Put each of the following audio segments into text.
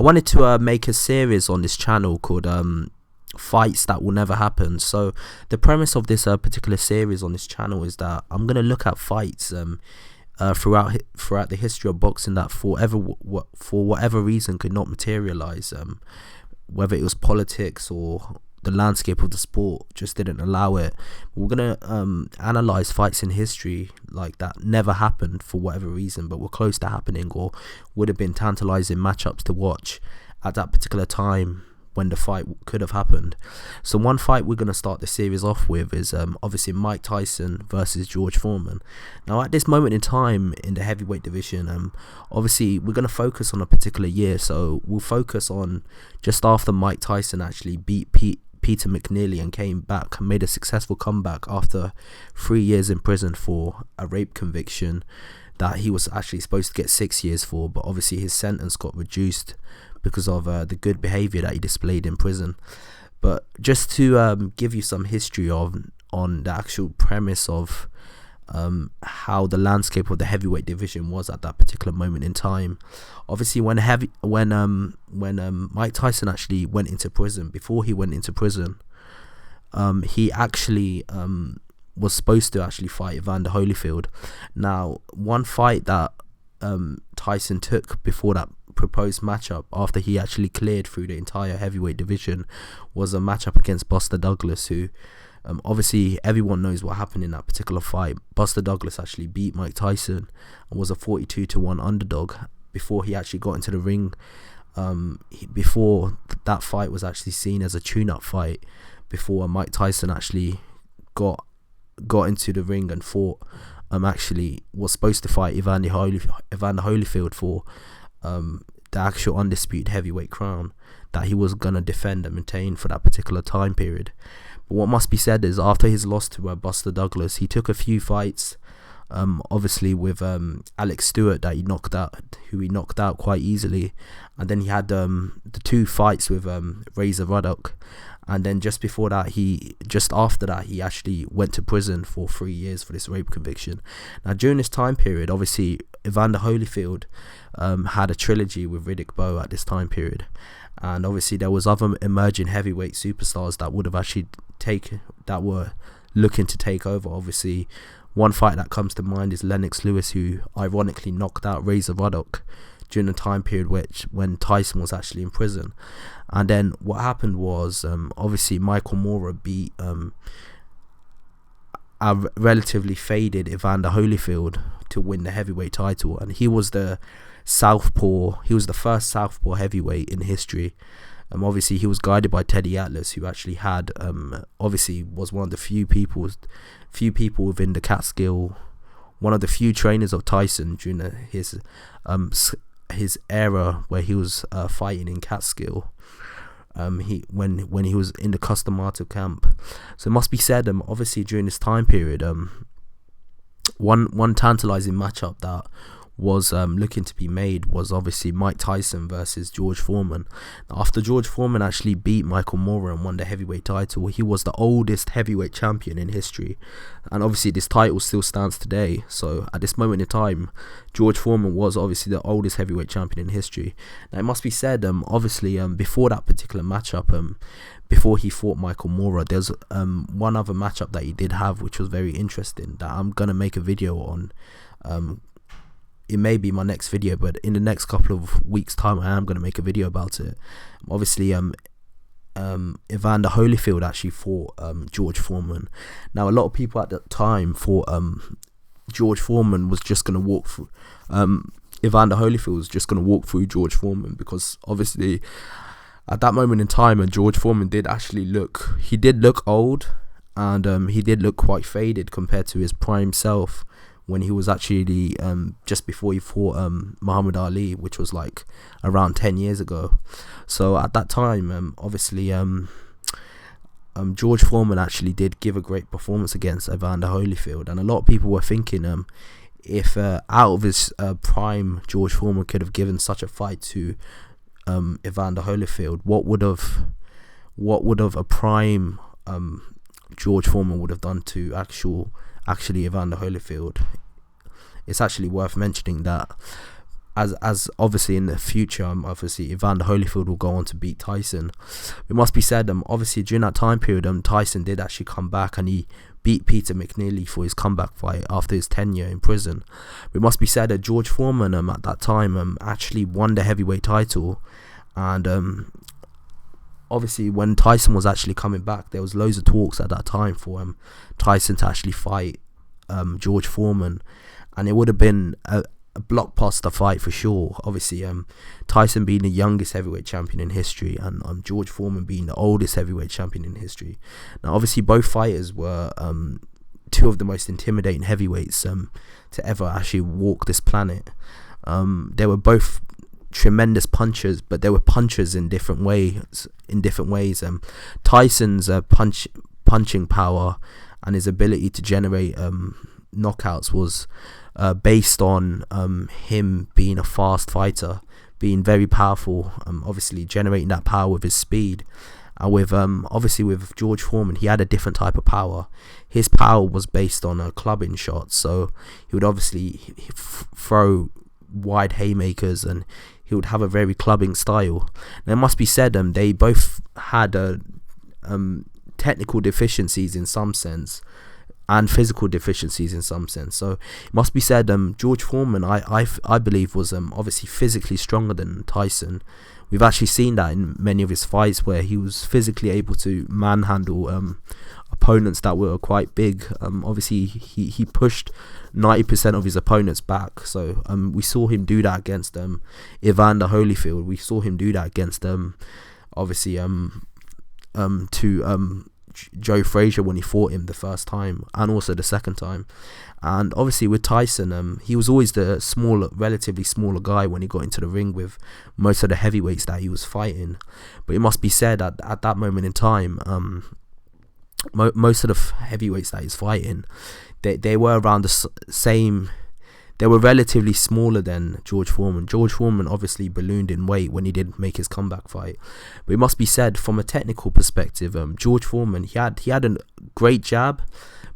I wanted to make a series on this channel called Fights That Will Never Happen. So the premise of this particular series on this channel is that I'm going to look at fights throughout the history of boxing that for whatever reason could not materialize, whether it was politics or the landscape of the sport just didn't allow it. We're gonna analyze fights in history like that never happened for whatever reason, but were close to happening or would have been tantalizing matchups to watch at that particular time when the fight could have happened. So one fight we're going to start the series off with is obviously Mike Tyson versus George Foreman. Now at this moment in time in the heavyweight division, obviously we're going to focus on a particular year. So we'll focus on just after Mike Tyson actually beat Peter McNeely and came back and made a successful comeback after 3 years in prison for a rape conviction that he was actually supposed to get 6 years for, but obviously his sentence got reduced because of the good behavior that he displayed in prison. But just to give you some history on the actual premise of how the landscape of the heavyweight division was at that particular moment in time. Obviously, when Mike Tyson actually went into prison, before he went into prison, he actually was supposed to actually fight Evander Holyfield. Now, one fight that Tyson took before that proposed matchup, after he actually cleared through the entire heavyweight division, was a matchup against Buster Douglas, who obviously everyone knows what happened in that particular fight. Buster Douglas actually beat Mike Tyson and was a 42-1 underdog before he actually got into the ring. Before that fight was actually seen as a tune-up fight, before Mike Tyson actually got into the ring and fought, actually was supposed to fight Evander Holyfield for the actual undisputed heavyweight crown that he was going to defend and maintain for that particular time period. But what must be said is, after his loss to Buster Douglas, he took a few fights, obviously with Alex Stewart that he knocked out quite easily, and then he had the 2 fights with Razor Ruddock, and then just after that he actually went to prison for 3 years for this rape conviction. Now during this time period, obviously Evander Holyfield had a trilogy with Riddick Bowe at this time period, and obviously there was other emerging heavyweight superstars that would have actually that were looking to take over. Obviously one fight that comes to mind is Lennox Lewis, who ironically knocked out Razor Ruddock during the time period when Tyson was actually in prison. And then what happened was obviously Michael Moorer beat a relatively faded Evander Holyfield to win the heavyweight title, and he was the first southpaw heavyweight in history. Obviously he was guided by Teddy Atlas, who actually had obviously was one of the few people within the Catskill, one of the few trainers of Tyson during his era where he was fighting in Catskill, when he was in the Customato camp. So it must be said, obviously during this time period, one tantalizing matchup that was looking to be made was obviously Mike Tyson versus George Foreman. After George Foreman actually beat Michael Moorer and won the heavyweight title, he was the oldest heavyweight champion in history, and obviously this title still stands today. So at this moment in time, George Foreman was obviously the oldest heavyweight champion in history. Now it must be said, obviously before that particular matchup, before he fought Michael Moorer, there's one other matchup that he did have which was very interesting that I'm gonna make a video on. It may be my next video, but in the next couple of weeks time I am going to make a video about it. Obviously Evander Holyfield actually fought George Foreman. Now a lot of people at that time thought George Foreman was just going to walk through Evander Holyfield was just going to walk through George Foreman, because obviously at that moment in time George Foreman did look old, and he did look quite faded compared to his prime self when he was actually just before he fought Muhammad Ali, which was like around 10 years ago. So at that time, obviously George Foreman actually did give a great performance against Evander Holyfield, and a lot of people were thinking if out of his prime George Foreman could have given such a fight to Evander Holyfield, what would have a prime George Foreman would have done to actually Evander Holyfield. It's actually worth mentioning that as obviously in the future, obviously Evander Holyfield will go on to beat Tyson. It must be said, obviously during that time period, Tyson did actually come back and he beat Peter McNeely for his comeback fight after his tenure in prison. It must be said that George Foreman at that time actually won the heavyweight title, and obviously when Tyson was actually coming back, there was loads of talks at that time for Tyson to actually fight George Foreman, and it would have been a blockbuster fight for sure. Obviously Tyson being the youngest heavyweight champion in history, and George Foreman being the oldest heavyweight champion in history. Now obviously both fighters were two of the most intimidating heavyweights to ever actually walk this planet. They were both tremendous punchers, but they were punchers in different ways. Tyson's punching power and his ability to generate knockouts was based on him being a fast fighter, being very powerful, obviously generating that power with his speed. And with obviously with George Foreman, he had a different type of power. His power was based on clubbing shots, so he would obviously throw wide haymakers, and he would have a very clubbing style. Now it must be said, they both had technical deficiencies in some sense, and physical deficiencies in some sense. So it must be said, George Foreman, I believe, was obviously physically stronger than Tyson. We've actually seen that in many of his fights where he was physically able to manhandle opponents that were quite big. Obviously he pushed 90% of his opponents back. So we saw him do that against Evander Holyfield. We saw him do that against obviously Joe Frazier when he fought him the first time, and also the second time. And obviously with Tyson, he was always the relatively smaller guy when he got into the ring with most of the heavyweights that he was fighting. But it must be said at that moment in time, most of the heavyweights that he's fighting, they were around the same. They were relatively smaller than George Foreman. George Foreman obviously ballooned in weight when he did make his comeback fight. But it must be said, from a technical perspective, George Foreman, he had a great jab,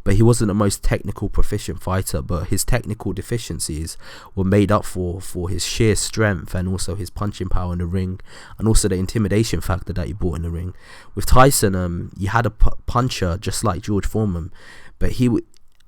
but he wasn't the most technical proficient fighter. But his technical deficiencies were made up for his sheer strength, and also his punching power in the ring, and also the intimidation factor that he brought in the ring. With Tyson, you had a puncher just like George Foreman, but he,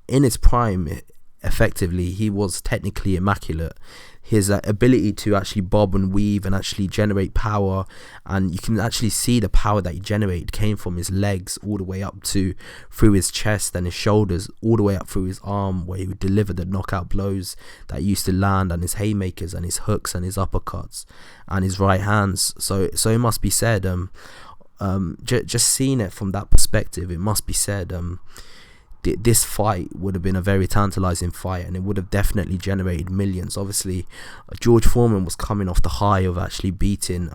in his prime, effectively, he was technically immaculate. His ability to actually bob and weave and actually generate power, and you can actually see the power that he generated came from his legs all the way up to through his chest and his shoulders, all the way up through his arm, where he would deliver the knockout blows that used to land, and his haymakers and his hooks and his uppercuts and his right hands. So it must be said, just seeing it from that perspective, it must be said, this fight would have been a very tantalizing fight, and it would have definitely generated millions. Obviously George Foreman was coming off the high of actually beating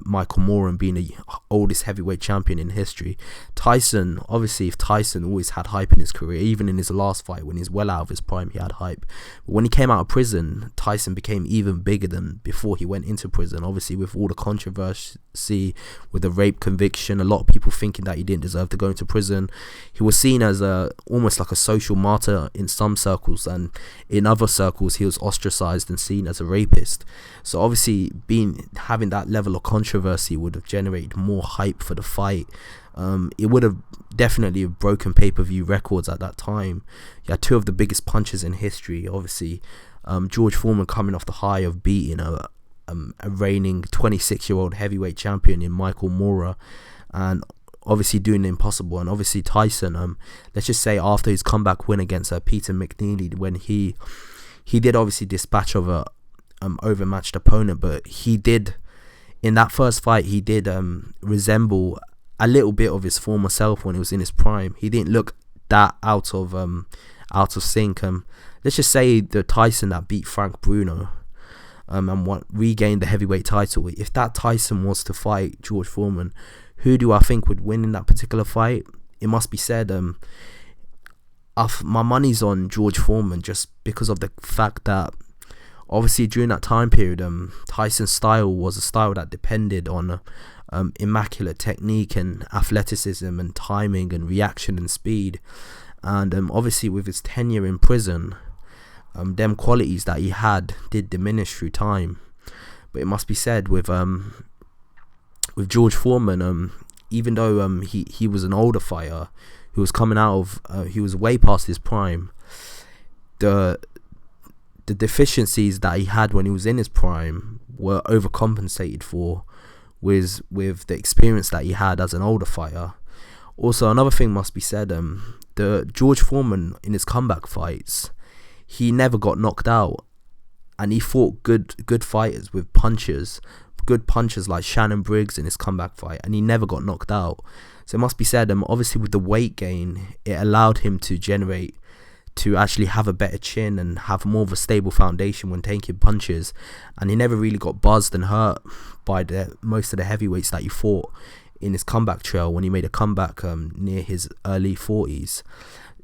Michael Moore and being the oldest heavyweight champion in history. Tyson, obviously, if Tyson always had hype in his career, even in his last fight when he's well out of his prime, he had hype. But when he came out of prison, Tyson became even bigger than before he went into prison. Obviously, with all the controversy, with the rape conviction, a lot of people thinking that he didn't deserve to go into prison. He was seen as almost like a social martyr in some circles, and in other circles he was ostracized and seen as a rapist. So obviously having that level of controversy would have generated more hype for the fight. It would have definitely broken pay-per-view records at that time. You had two of the biggest punches in history. Obviously George Foreman coming off the high of beating a reigning 26-year-old heavyweight champion in Michael Moore, and obviously doing the impossible. And obviously Tyson, let's just say after his comeback win against Peter McNeely, when he did obviously dispatch of a overmatched opponent, but he did, in that first fight, he did resemble a little bit of his former self when he was in his prime. He didn't look that out of sync. Let's just say the Tyson that beat Frank Bruno and regained the heavyweight title, if that Tyson was to fight George Foreman, who do I think would win in that particular fight? It must be said, my money's on George Foreman, just because of the fact that obviously during that time period, Tyson's style was a style that depended on immaculate technique and athleticism and timing and reaction and speed. And obviously with his tenure in prison, them qualities that he had did diminish through time. But it must be said with George Foreman, even though he was an older fighter who was coming out of he was way past his prime, the deficiencies that he had when he was in his prime were overcompensated for with the experience that he had as an older fighter. Also, another thing must be said, the George Foreman in his comeback fights, he never got knocked out, and he fought good fighters with good punchers like Shannon Briggs in his comeback fight, and he never got knocked out. So it must be said, obviously with the weight gain, it allowed him to actually have a better chin and have more of a stable foundation when taking punches, and he never really got buzzed and hurt by most of the heavyweights that he fought in his comeback trail when he made a comeback near his early 40s.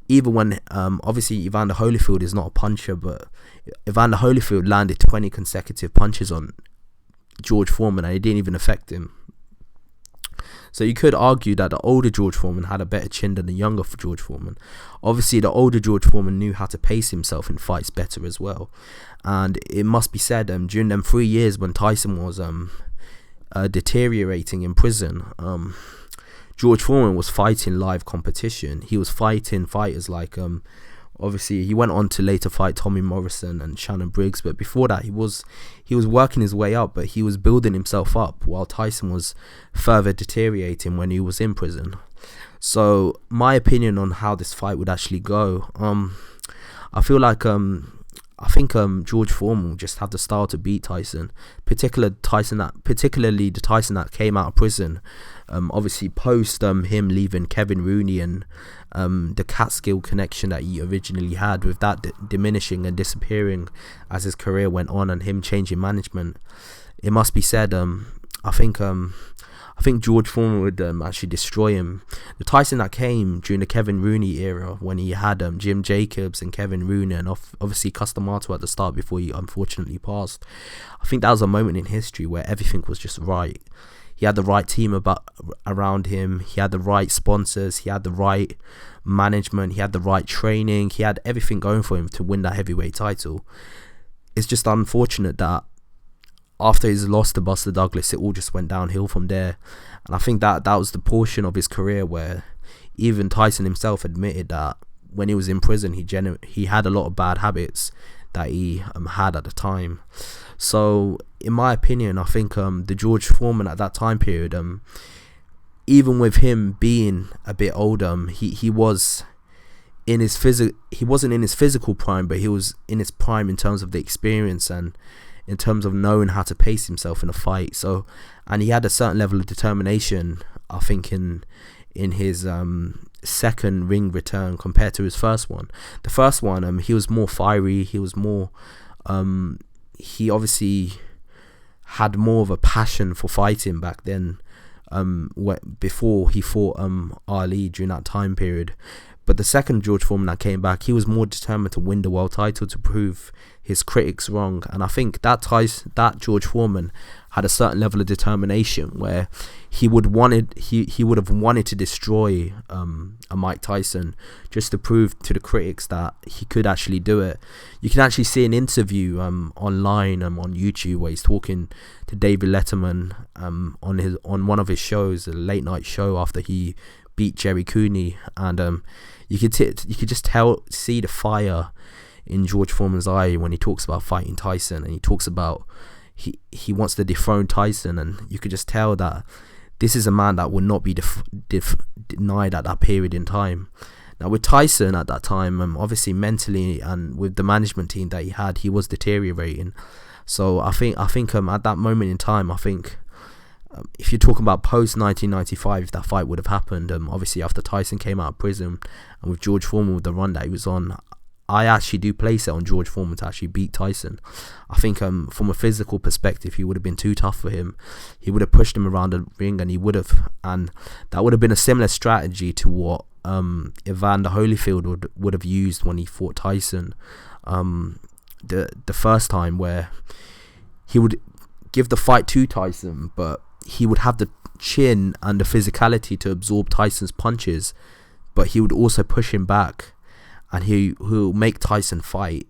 Even when obviously Evander Holyfield is not a puncher, but Evander Holyfield landed 20 consecutive punches on George Foreman and it didn't even affect him. So you could argue that the older George Foreman had a better chin than the younger George Foreman. Obviously, the older George Foreman knew how to pace himself in fights better as well. And it must be said, during them 3 years when Tyson was deteriorating in prison, George Foreman was fighting live competition. He was fighting fighters like, obviously he went on to later fight Tommy Morrison and Shannon Briggs, but before that he was working his way up, but he was building himself up while Tyson was further deteriorating when he was in prison. So my opinion on how this fight would actually go, I feel like I think George Foreman will just have the style to beat Tyson, particularly the Tyson that came out of prison. Obviously post him leaving Kevin Rooney and the Catskill connection that he originally had, with that diminishing and disappearing as his career went on and him changing management. It must be said, I think George Foreman would actually destroy him. The Tyson that came during the Kevin Rooney era, when he had Jim Jacobs and Kevin Rooney and obviously Cus D'Amato at the start before he unfortunately passed, I think that was a moment in history where everything was just right. He had the right team around him, he had the right sponsors, he had the right management, he had the right training, he had everything going for him to win that heavyweight title. It's just unfortunate that after his loss to Buster Douglas, it all just went downhill from there. And I think that was the portion of his career where even Tyson himself admitted that when he was in prison, he had a lot of bad habits that he had at the time. So in my opinion, I think the George Foreman at that time period, even with him being a bit older, he was in his he wasn't in his physical prime, but he was in his prime in terms of the experience and in terms of knowing how to pace himself in a fight. So, and he had a certain level of determination, I think, in his second ring return compared to his first one. The first one, he was more fiery, he was more he obviously had more of a passion for fighting back then, before he fought Ali during that time period. But the second George Foreman that came back, he was more determined to win the world title, to prove his critics wrong. And I think that George Foreman had a certain level of determination where he would have wanted to destroy a Mike Tyson, just to prove to the critics that he could actually do it. You can actually see an interview online on YouTube where he's talking to David Letterman on one of his shows, a late night show after he beat Jerry Cooney, and you could just see the fire in George Foreman's eye when he talks about fighting Tyson, and he talks about he wants to dethrone Tyson, and you could just tell that this is a man that would not be denied at that period in time. Now with Tyson at that time, obviously mentally and with the management team that he was deteriorating. So I think at that moment in time, I think if you're talking about post 1995, if that fight would have happened, obviously after Tyson came out of prison and with George Foreman with the run that he was on, I actually do place it on George Foreman to actually beat Tyson. I think from a physical perspective, he would have been too tough for him. He would have pushed him around the ring, and that would have been a similar strategy to what Evander Holyfield would have used when he fought Tyson the first time, where he would give the fight to Tyson, but he would have the chin and the physicality to absorb Tyson's punches, but he would also push him back, and he'll make Tyson fight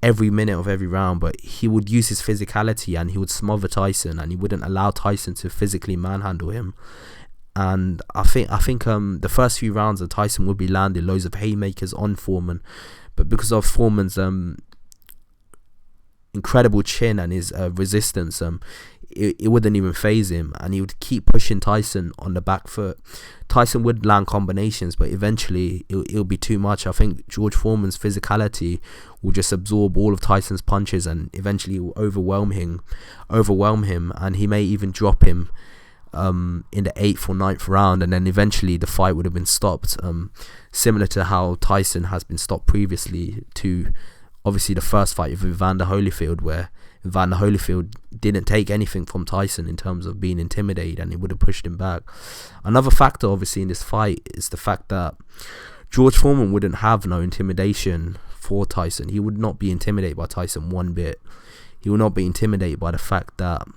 every minute of every round, but he would use his physicality and he would smother Tyson, and he wouldn't allow Tyson to physically manhandle him. And I think the first few rounds of Tyson would be landing loads of haymakers on Foreman, but because of Foreman's incredible chin and his resistance, it wouldn't even phase him, and he would keep pushing Tyson on the back foot. Tyson would land combinations, but eventually it'll be too much. I think George Foreman's physicality will just absorb all of Tyson's punches, and eventually will overwhelm him, and he may even drop him in the 8th or 9th round, and then eventually the fight would have been stopped, similar to how Tyson has been stopped previously to obviously the first fight with Evander Holyfield, where Evander Holyfield didn't take anything from Tyson in terms of being intimidated, and he would have pushed him back. Another factor obviously in this fight is the fact that George Foreman wouldn't have no intimidation for Tyson. He would not be intimidated by Tyson one bit. He would not be intimidated by the fact that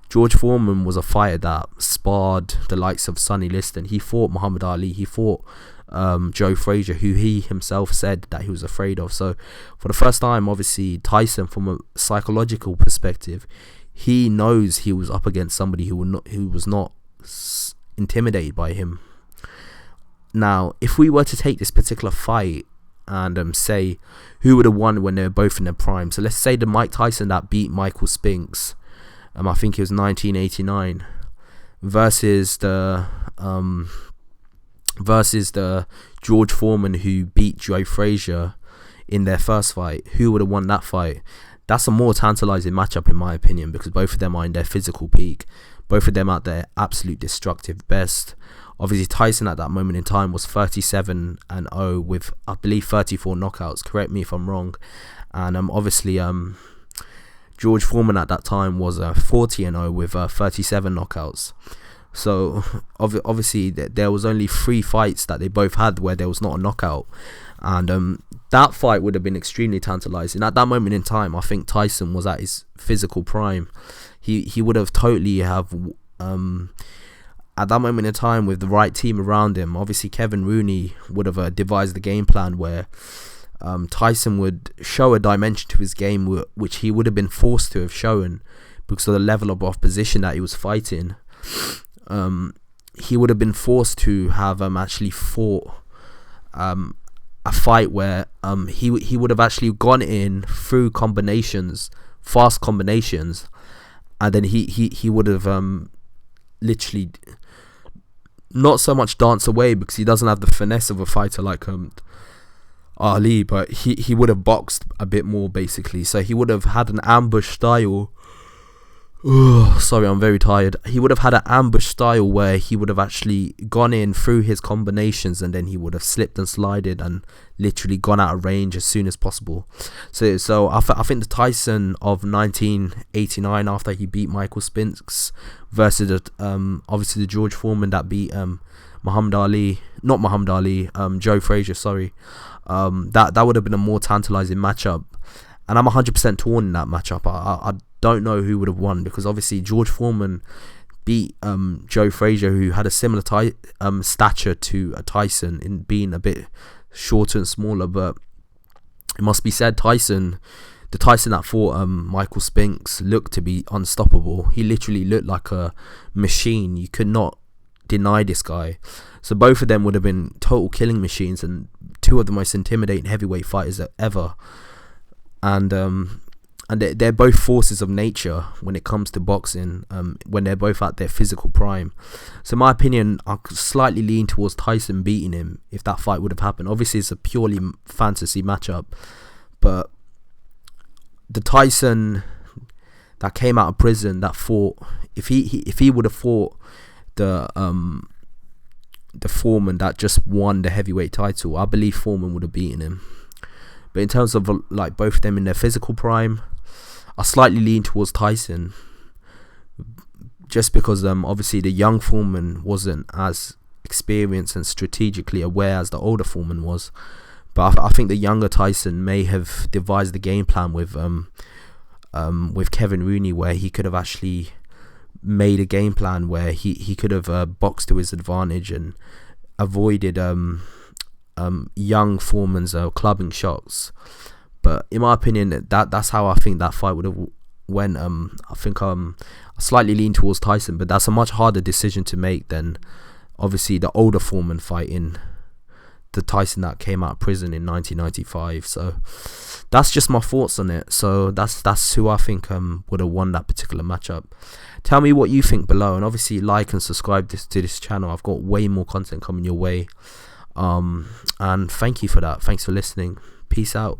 George Foreman was a fighter that sparred the likes of Sonny Liston. He fought Muhammad Ali. He fought Joe Frazier, who he himself said that he was afraid of. So for the first time, obviously, Tyson, from a psychological perspective, he knows he was up against somebody who was not intimidated by him. Now, if we were to take this particular fight and say who would have won when they were both in their prime, so let's say the Mike Tyson that beat Michael Spinks, I think it was 1989, versus the George Foreman who beat Joe Frazier in their first fight, who would have won that fight? That's a more tantalizing matchup in my opinion, because both of them are in their physical peak, both of them at their absolute destructive best. Obviously Tyson at that moment in time was 37-0 with, I believe, 34 knockouts, correct me if I'm wrong, and obviously George Foreman at that time was 40-0 with 37 knockouts. So obviously there was only 3 fights that they both had where there was not a knockout, and that fight would have been extremely tantalizing. At that moment in time, I think Tyson was at his physical prime. He would have totally have at that moment in time, with the right team around him, obviously Kevin Rooney would have devised the game plan where Tyson would show a dimension to his game which he would have been forced to have shown because of the level of opposition that he was fighting. He would have been forced to have actually fought a fight where he would have actually gone in through combinations, fast combinations, and then he would have literally not so much dance away because he doesn't have the finesse of a fighter like Ali, but he would have boxed a bit more basically. So he would have had an ambush style. Sorry, I'm very tired. He would have had an ambush style where he would have actually gone in through his combinations, and then he would have slipped and slided and literally gone out of range as soon as possible. So I think the Tyson of 1989, after he beat Michael Spinks, versus obviously the George Foreman that beat Joe Frazier, sorry. That would have been a more tantalizing matchup, and I'm 100% torn in that matchup. I don't know who would have won, because obviously George Foreman beat Joe Frazier, who had a similar stature to Tyson in being a bit shorter and smaller, but it must be said the Tyson that fought Michael Spinks looked to be unstoppable. He literally looked like a machine. You could not deny this guy. So both of them would have been total killing machines and two of the most intimidating heavyweight fighters ever. And they're both forces of nature when it comes to boxing, when they're both at their physical prime. So in my opinion, I slightly lean towards Tyson beating him if that fight would have happened. Obviously, it's a purely fantasy matchup, but the Tyson that came out of prison that fought, if he would have fought the Foreman that just won the heavyweight title, I believe Foreman would have beaten him. But in terms of like both of them in their physical prime, I slightly lean towards Tyson, just because obviously the young Foreman wasn't as experienced and strategically aware as the older Foreman was. But I think the younger Tyson may have devised the game plan with Kevin Rooney, where he could have actually made a game plan where he could have boxed to his advantage and avoided young Foreman's clubbing shots. But in my opinion, that's how I think that fight would have went. I think I slightly lean towards Tyson, but that's a much harder decision to make than obviously the older Foreman fighting the Tyson that came out of prison in 1995. So that's just my thoughts on it. So that's who I think would have won that particular matchup. Tell me what you think below, and obviously like and subscribe to this channel. I've got way more content coming your way, and thank you for that. Thanks for listening. Peace out.